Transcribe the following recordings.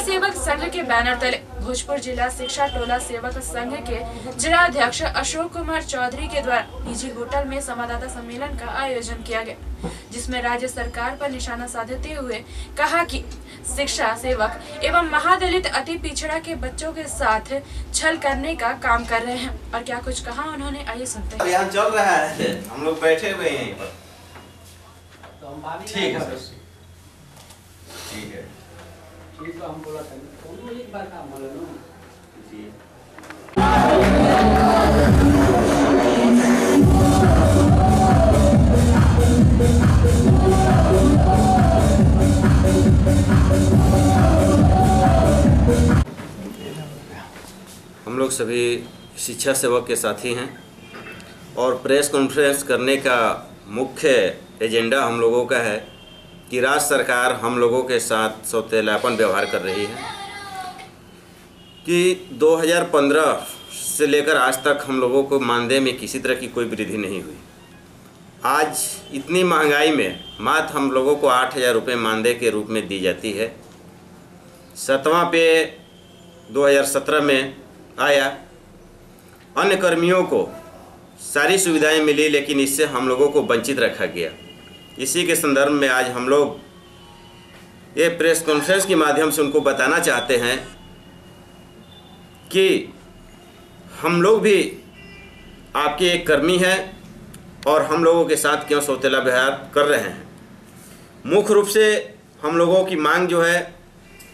सेवक संघ के बैनर तले भोजपुर जिला शिक्षा टोला सेवक संघ के जिलाध्यक्ष अशोक कुमार चौधरी के द्वारा निजी होटल में संवाददाता सम्मेलन का आयोजन किया गया, जिसमें राज्य सरकार पर निशाना साधते हुए कहा कि शिक्षा सेवक एवं महादलित अति पिछड़ा के बच्चों के साथ छल करने का काम कर रहे हैं। और क्या कुछ कहा उन्होंने, आइए सुनते हैं। यहाँ चल रहा है, हम लोग बैठे हुए हैं यहीं पर। ठीक है, ठीक है, ठीक है, हम बोला था एक बार काम बोला ना जी। हम लोग सभी शिक्षा सेवक के साथी हैं और प्रेस कॉन्फ्रेंस करने का मुख्य एजेंडा हम लोगों का है कि राज्य सरकार हम लोगों के साथ सौतेलापन व्यवहार कर रही है कि 2015 से लेकर आज तक हम लोगों को मानदेय में किसी तरह की कोई वृद्धि नहीं हुई। आज इतनी महंगाई में मात्र हम लोगों को 8,000 रुपये मानदेय के रूप में दी जाती है। 7वां पे 2017 में आया, अन्य कर्मियों को सारी सुविधाएं मिली, लेकिन इससे हम लोगों को वंचित रखा गया। इसी के संदर्भ में आज हम लोग ये प्रेस कॉन्फ्रेंस के माध्यम से उनको बताना चाहते हैं कि हम लोग भी आपके एक कर्मी हैं और हम लोगों के साथ क्यों सौतेला व्यवहार कर रहे हैं। मुख्य रूप से हम लोगों की मांग जो है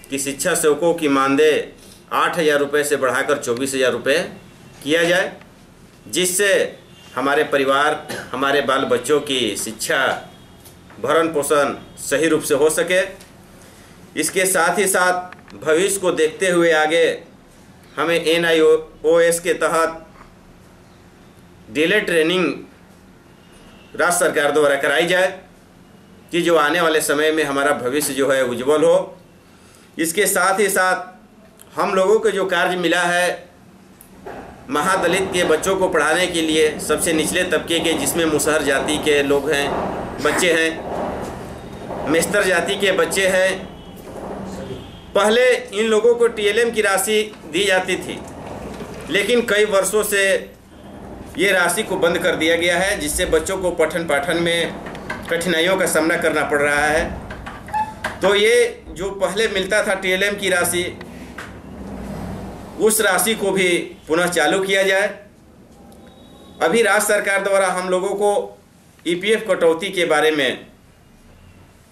कि शिक्षा सेवकों की मानदेय 8,000 रुपये से बढ़ाकर 24,000 रुपये किया जाए, जिससे हमारे परिवार, हमारे बाल बच्चों की शिक्षा भरण पोषण सही रूप से हो सके। इसके साथ ही साथ भविष्य को देखते हुए आगे हमें NIOS के तहत डिले ट्रेनिंग राज्य सरकार द्वारा कराई जाए कि जो आने वाले समय में हमारा भविष्य जो है उज्जवल हो। इसके साथ ही साथ हम लोगों को जो कार्य मिला है महादलित के बच्चों को पढ़ाने के लिए, सबसे निचले तबके के जिसमें मुसहर जाति के लोग हैं, बच्चे हैं, मेस्तर जाति के बच्चे हैं, पहले इन लोगों को TLM की राशि दी जाती थी, लेकिन कई वर्षों से ये राशि को बंद कर दिया गया है, जिससे बच्चों को पठन पाठन में कठिनाइयों का सामना करना पड़ रहा है। तो ये जो पहले मिलता था TLM की राशि, उस राशि को भी पुनः चालू किया जाए। अभी राज्य सरकार द्वारा हम लोगों को EPF कटौती के बारे में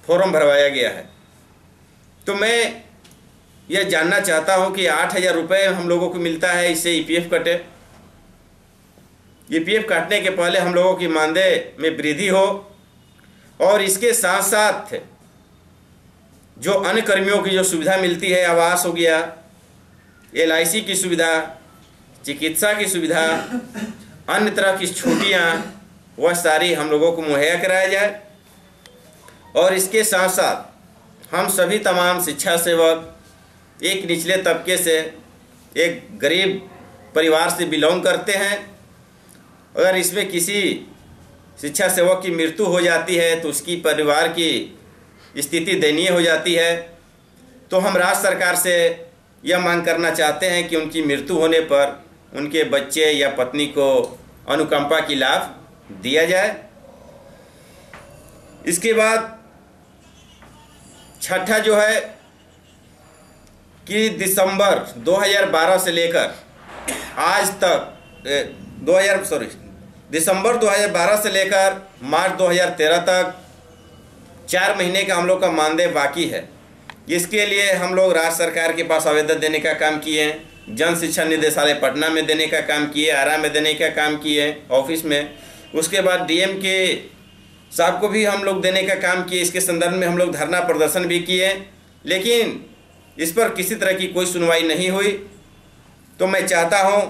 फॉर्म भरवाया गया है, तो मैं यह जानना चाहता हूं कि 8,000 रुपये हम लोगों को मिलता है, इससे EPF कटे। EPF काटने के पहले हम लोगों की मानदेय में वृद्धि हो और इसके साथ साथ जो अन्य कर्मियों की जो सुविधा मिलती है, आवास हो गया, LIC की सुविधा, चिकित्सा की सुविधा, अन्य तरह की छुट्टियाँ, वह सारी हम लोगों को मुहैया कराया जाए। और इसके साथ साथ हम सभी तमाम शिक्षा सेवक एक निचले तबके से, एक गरीब परिवार से बिलोंग करते हैं। अगर इसमें किसी शिक्षा सेवक की मृत्यु हो जाती है तो उसकी परिवार की स्थिति दयनीय हो जाती है। तो हम राज्य सरकार से यह मांग करना चाहते हैं कि उनकी मृत्यु होने पर उनके बच्चे या पत्नी को अनुकंपा की लाभ दिया जाए। इसके बाद छठा जो है कि दिसंबर 2012 से लेकर आज तक दिसंबर 2012 से लेकर मार्च 2013 तक 4 महीने का हम लोग का मानदेय बाकी है। इसके लिए हम लोग राज्य सरकार के पास आवेदन देने का काम किए, जन शिक्षा निदेशालय पटना में देने का काम किए, आरा में देने का काम किए ऑफिस में। उसके बाद DM के साहब को भी हम लोग देने का काम किए। इसके संदर्भ में हम लोग धरना प्रदर्शन भी किए, लेकिन इस पर किसी तरह की कोई सुनवाई नहीं हुई। तो मैं चाहता हूं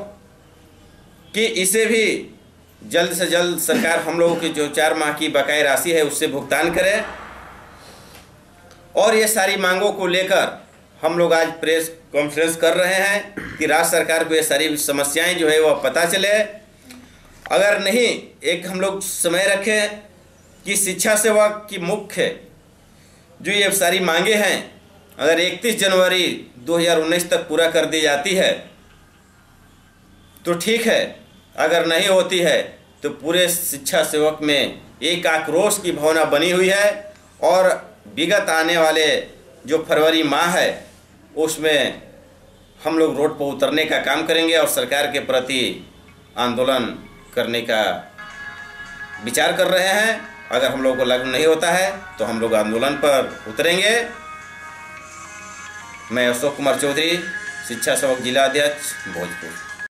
कि इसे भी जल्द से जल्द सरकार हम लोगों की जो 4 माह की बकाया राशि है उससे भुगतान करे। और ये सारी मांगों को लेकर हम लोग आज प्रेस कॉन्फ्रेंस कर रहे हैं कि राज्य सरकार को ये सारी समस्याएं जो है वह पता चले। अगर नहीं, एक हम लोग समय रखें कि शिक्षा सेवा की मुख्य जो ये सारी मांगे हैं अगर 31 जनवरी 2019 तक पूरा कर दी जाती है तो ठीक है, अगर नहीं होती है तो पूरे शिक्षा सेवक में एक आक्रोश की भावना बनी हुई है और विगत आने वाले जो फरवरी माह है उसमें हम लोग रोड पर उतरने का काम करेंगे और सरकार के प्रति आंदोलन करने का विचार कर रहे हैं। अगर हम लोगों को लागू नहीं होता है तो हम लोग आंदोलन पर उतरेंगे। मैं अशोक कुमार चौधरी, शिक्षा सेवक जिला अध्यक्ष, भोजपुर।